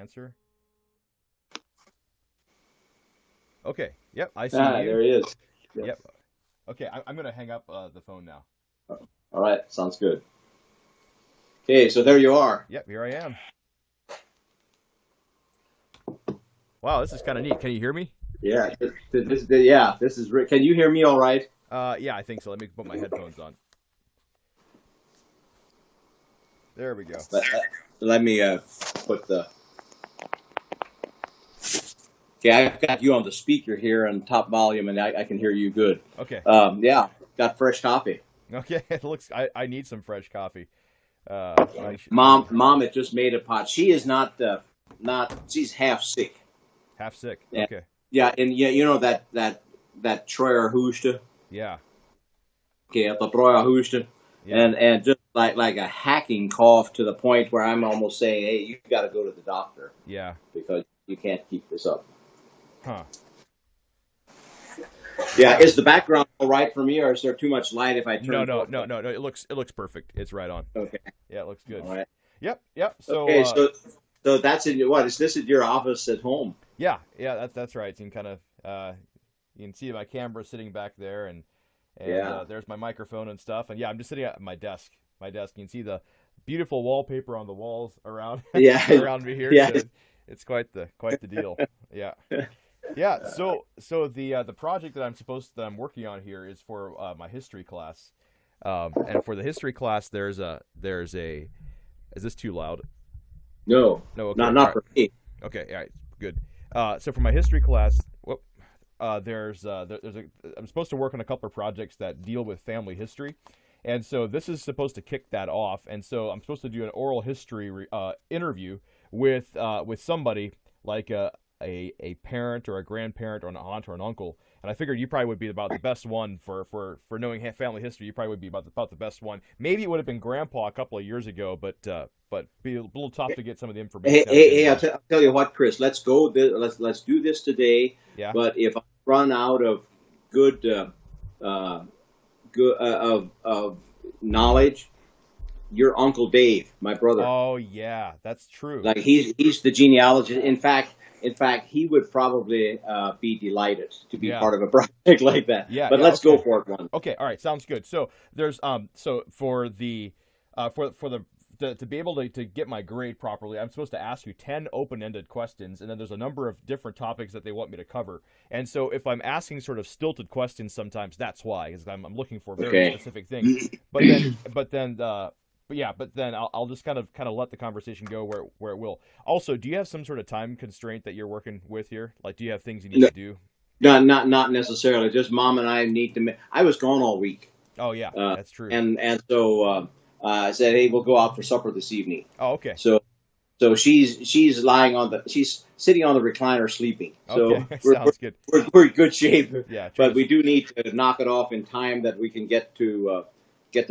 answer. Okay. Yep, I see Ah, you. there he is. Yep. Yep. Okay, I'm gonna hang up the phone now. All right, sounds good. Okay, so there you are. Yep, here I am. Wow, this is kind of neat. Can you hear me? Yeah, yeah, this is Rick. Can you hear me all right? Yeah, I think so. Let me put my headphones on. There we go. Let me put the. Okay, I've got you on the speaker here on top volume, and I can hear you good. Okay. Yeah, got fresh coffee. Okay. It looks. I need some fresh coffee. Mom, it just made a pot. She is not. She's half sick. Half sick. Yeah, Okay. yeah, and yeah, you know that Troyer hoeste. Yeah. Okay, the Troyer hoeste, Yeah. and just like a hacking cough to the point where I'm almost saying, hey, you got to go to the doctor Yeah. because you can't keep this up. Huh. Yeah, is the background all right for me, or is there too much light if I turn? No. It looks perfect. It's right on. Okay, Yeah, it looks good. all right. Yep. So Okay, so that's in what is this at your office at home? yeah, that's right. You can kind of you can see my camera sitting back there, and Yeah, there's my microphone and stuff. And yeah, I'm just sitting at my desk. My desk. You can see the beautiful wallpaper on the walls around yeah, around me here. yeah. So it's quite the deal. Yeah. Yeah. So the project that I'm working on here is for my history class. And for the history class, there's a. Is this too loud? No, No. not Okay. All not right. for me. Okay. All right. Good. So for my history class, whoop, there's a. I'm supposed to work on a couple of projects that deal with family history, and so this is supposed to kick that off. And so I'm supposed to do an oral history interview with somebody like a parent or a grandparent or an aunt or an uncle. And I figured you probably would be about the best one for knowing family history. You probably would be about the best one. Maybe it would have been Grandpa a couple of years ago, but be a little tough to get some of the information Hey, out of hey, him hey! now. I'll tell you what, Chris. Let's go. Let's do this today. Yeah. But if I run out of good good of knowledge, your Uncle Dave, my brother, Oh yeah, that's true. like he's the genealogist. In fact, he would probably be delighted to be Yeah. part of a project like that. Yeah. But Yeah. let's go Okay. for it one. Okay. All right. Sounds good. So there's so for the for the to be able to get my grade properly, I'm supposed to ask you 10 open-ended questions, and then there's a number of different topics that they want me to cover. And so if I'm asking sort of stilted questions sometimes, that's why, because I'm looking for very Okay. specific things. But then I'll just kind of let the conversation go where it will. Also, do you have some sort of time constraint that you're working with here? Like, do you have things you need No, to do? not necessarily. Just mom and I need to. I was gone all week, Oh yeah, uh, that's true. and so I said, hey, we'll go out for supper this evening. Oh okay. So she's sitting on the recliner sleeping. Okay, So sounds good. we're in good shape, Yeah, try but to. we do need to knock it off in time that we can get to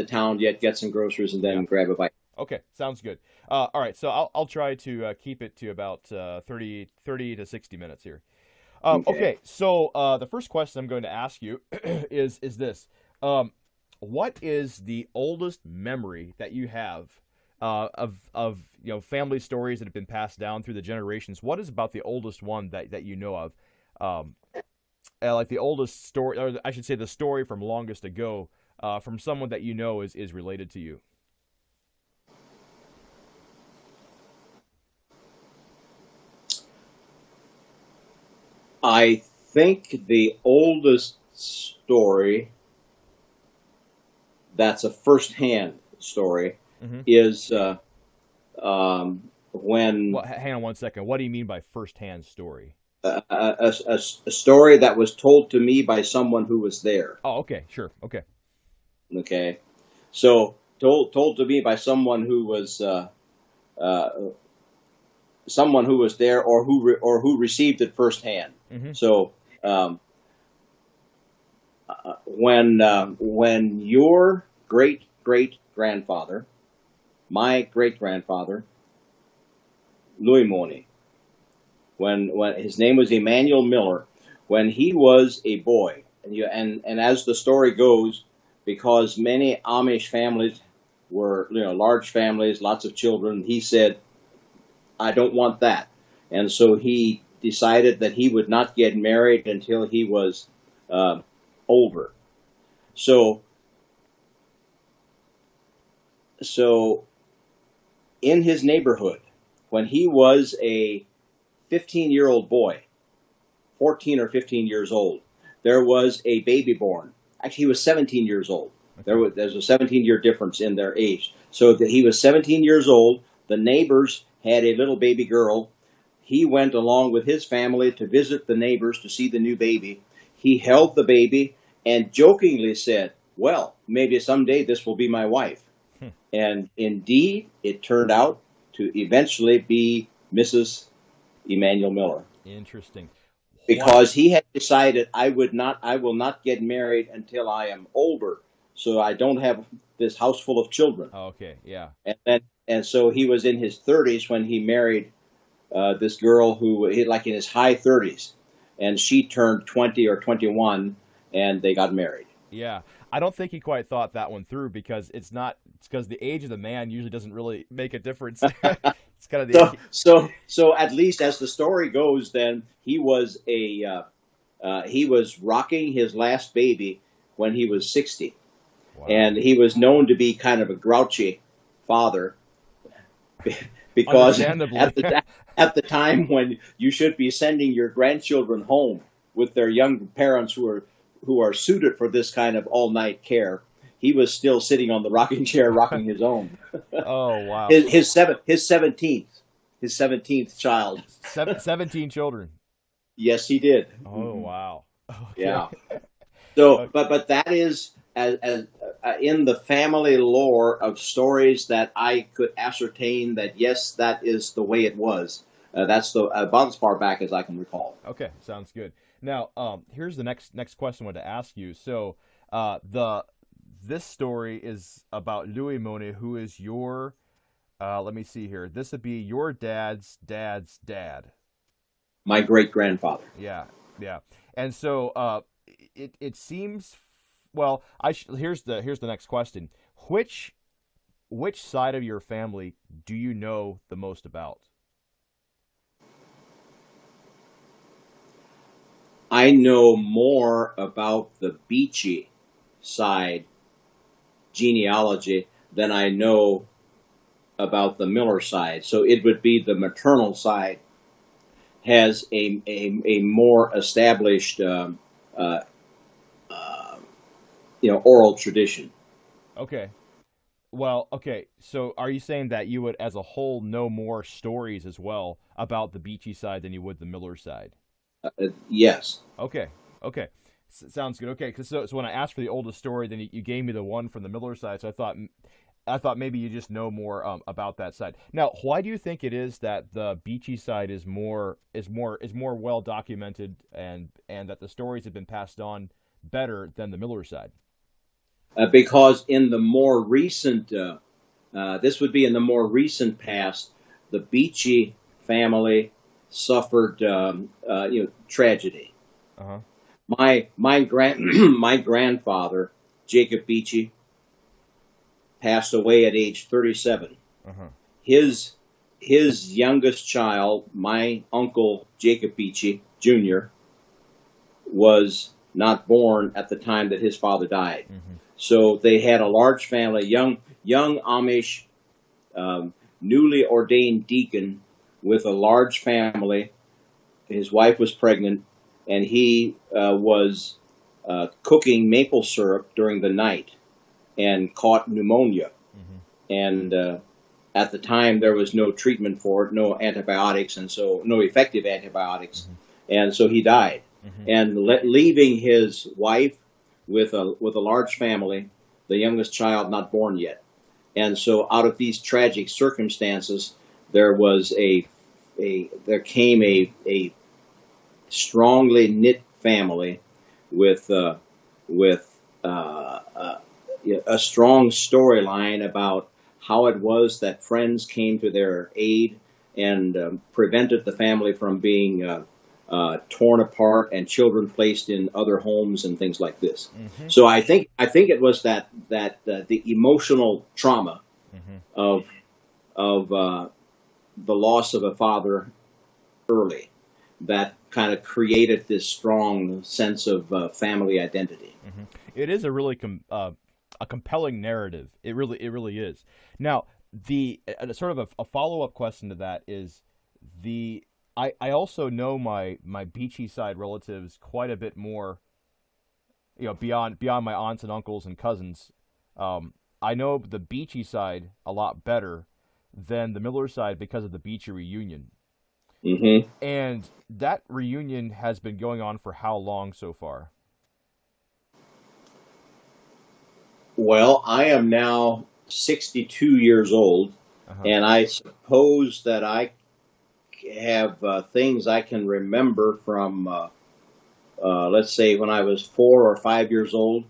town, yet get some groceries, and Yeah. then grab a bite. Okay, sounds good. All right, so I'll try to keep it to about 30 to 60 minutes here. Okay. Okay, so the first question I'm going to ask you is this: what is the oldest memory that you have of family stories that have been passed down through the generations? What is about the oldest one that you know of? Um, like the oldest story, or I should say, the story from longest ago, from someone that you know is related to you. I think the oldest story that's a first-hand story Mm-hmm. is when Well, hang on one second. What do you mean by first-hand story? a story that was told to me by someone who was there. Oh, okay, sure, okay, Okay, so told to me by uh, someone who was there, or who received it firsthand. mm-hmm. So when your great grandfather, my great grandfather, Louis Moni, when his name was Emmanuel Miller, when he was a boy, and as the story goes, because many Amish families were large families, lots of children, he said, I don't want that. and so he decided that he would not get married until he was uh, older. So, so in his neighborhood, when he was a 15-year-old boy, 14 or 15 years old, there was a baby born. Actually, he was 17 years old. Okay. There's a 17-year difference in their age. So that he was 17 years old. The neighbors had a little baby girl. He went along with his family to visit the neighbors to see the new baby. He held the baby and jokingly said, "Well, maybe someday this will be my wife." Hmm. And indeed, it turned out to eventually be Mrs. Emanuel Miller, Interesting. Why? because he had decided, I will not get married until I am older, so I don't have this house full of children. Oh, okay. Yeah. And so he was in his 30s when he married this girl like in his high 30s, and she turned 20 or 21, and they got married. Yeah. I don't think he quite thought that one through because it's not. It's because the age of the man usually doesn't really make a difference. It's kind of the So age. so at least as the story goes, then he was rocking his last baby when he was 60, Wow. and he was known to be kind of a grouchy father because Understandably. at the time when you should be sending your grandchildren home with their young parents who are suited for this kind of all night care, he was still sitting on the rocking chair rocking his own. Oh, wow. His 17th child. 17 children. Yes, he did. Oh, Mhm. wow. Okay. Yeah. So, Okay. but that is as in the family lore of stories that I could ascertain that yes, that is the way it was. That's the about as far back as I can recall. Okay, sounds good. Now, here's the next question I wanted to ask you. So, the this story is about Louis Mone, who is your let me see here. This would be your dad's dad's dad. My great grandfather. Yeah, yeah. And so, it seems well. Here's the next question. Which which side of your family do you know the most about? I know more about the Beachy side genealogy than I know about the Miller side. So it would be the maternal side has a more established uh, uh, oral tradition. Okay. Well, okay. So, are you saying that you would, as a whole, know more stories as well about the Beachy side than you would the Miller side? Yes. Okay. Okay. Sounds good. Okay. Cause so when I asked for the oldest story, then you gave me the one from the Miller side. So I thought maybe you just know more about that side. Now, why do you think it is that the Beachy side is more well documented and that the stories have been passed on better than the Miller side? Because in the more recent, this would be in the more recent past, the Beachy family suffered, tragedy. Uh huh. My grandfather, Jacob Beachy, passed away at age 37. Uh huh. His his youngest child, my uncle Jacob Beachy Jr., was not born at the time that his father died. Mm-hmm. So they had a large family, young Amish, newly ordained deacon with a large family. His wife was pregnant, and he was cooking maple syrup during the night and caught pneumonia. Mm-hmm. And at the time, there was no treatment for it, no antibiotics, and so no effective antibiotics, Mm-hmm. and so he died. Mm-hmm. And leaving his wife with a large family, the youngest child not born yet. And so, out of these tragic circumstances, there was there came a strongly knit family with with a strong storyline about how it was that friends came to their aid and prevented the family from being torn apart and children placed in other homes and things like this. Mm-hmm. So I think it was that the emotional trauma Mm-hmm. of the loss of a father early that kind of created this strong sense of family identity. It is a really a compelling narrative. It really is. Now, the sort of a follow up question to that is the I also know my beachy side relatives quite a bit more. You know, beyond my aunts and uncles and cousins. I know the beachy side a lot better than the Miller side because of the Beachy reunion. Hmm. And that reunion has been going on for how long so far? Well, I am now 62 years old, Uh huh. and I suppose that I have things I can remember from, let's say, when I was 4 or 5 years old.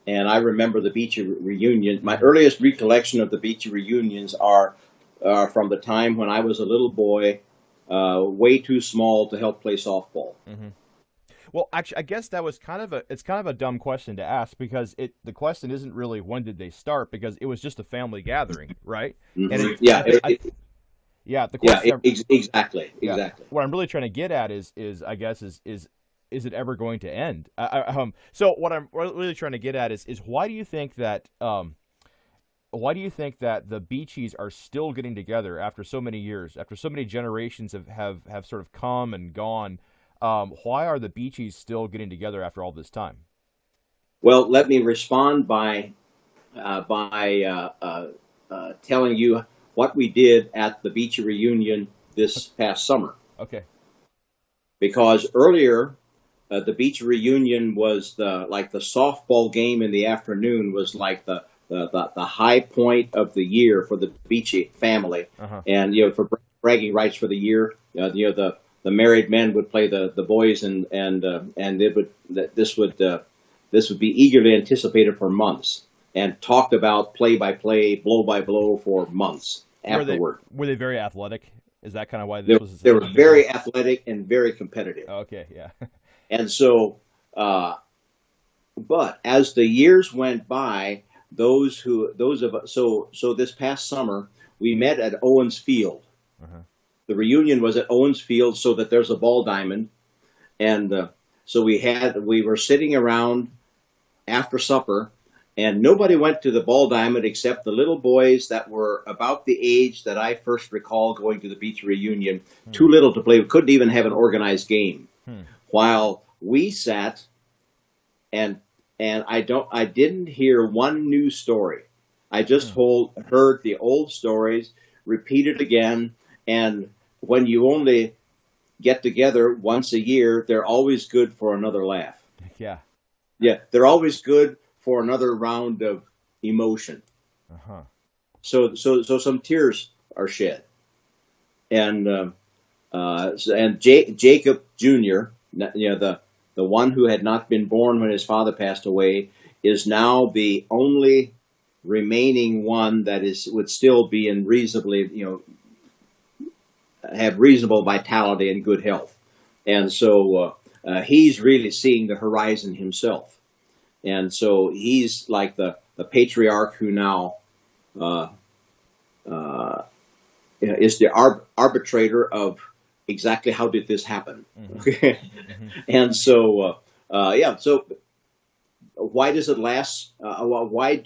And I remember the Beachy reunion. My Hmm. earliest recollection of the Beachy reunions are from the time when I was a little boy, way too small to help play softball. Hmm. Well, actually, I guess that was it's kind of a dumb question to ask because the question isn't really when did they start because it was just a family gathering, right? And Hmm. I think yeah, the Yeah, question exactly, yeah, exactly. what I'm really trying to get at is I guess is it ever going to end? So what I'm really trying to get at is why do you think that the Beachies are still getting together after so many years, after so many generations have sort of come and gone? Why are the Beachies still getting together after all this time? Well, let me respond by telling you what we did at the Beachy reunion this past summer. Okay. Because earlier, the Beachy reunion was the softball game in the afternoon was like the high point of the year for the Beachy family, Uh huh. and for bragging rights for the year. The married men would play the boys, and it would this would be eagerly anticipated for months and talked about play by play, blow by blow for months Were they afterward. were they very athletic? Is that kind of why They, this was they such were a big deal? very athletic and very competitive. Okay. Yeah. And so, uh, but as the years went by, those of us, so this past summer we met at Owens Field. Uh huh. The reunion was at Owens Field, so that there's a ball diamond, and so we were sitting around after supper, and nobody went to the ball diamond except the little boys that were about the age that I first recall going to the beach reunion. Hmm. Too little to play, couldn't even have an organized game. Hmm. While we sat and I didn't hear one new story. I just Hmm. heard the old stories repeated again. And when you only get together once a year, they're always good for another laugh. Yeah. Yeah, they're always good for another round of emotion. Uh huh. So some tears are shed, and Jacob Jr., the one who had not been born when his father passed away, is now the only remaining one that is would still be in reasonably, have reasonable vitality and good health, and so he's really seeing the horizon himself, and so he's like the patriarch who now uh, uh, is the arbitrator of exactly how did this happen. Hmm. Okay, Hmm. and so yeah, so why does it last? Why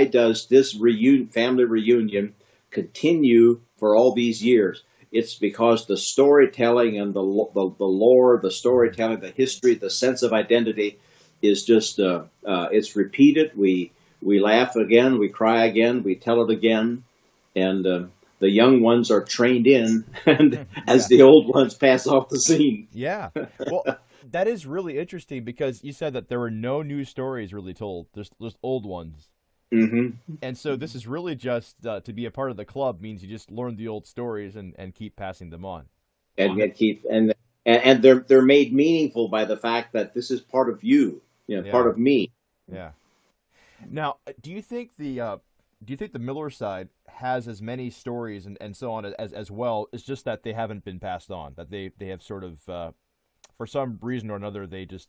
does this family reunion continue for all these years? It's because the storytelling and the lore, the Hmm. storytelling, the history, the sense of identity is just it's repeated. We laugh again, we cry again, we tell it again, and the young ones are trained in, and as Yeah. the old ones pass off the scene. Yeah. Well, that is really interesting because you said that there were no new stories really told. There's old ones. Hmm. And so this is really just to be a part of the club means you just learn the old stories and keep passing them on. And keep and they're made meaningful by the fact that this is part of you, part Yeah. of me. Yeah. Now, do you think the Miller side has as many stories and so on as well? It's just that they haven't been passed on. That they have sort of for some reason or another they just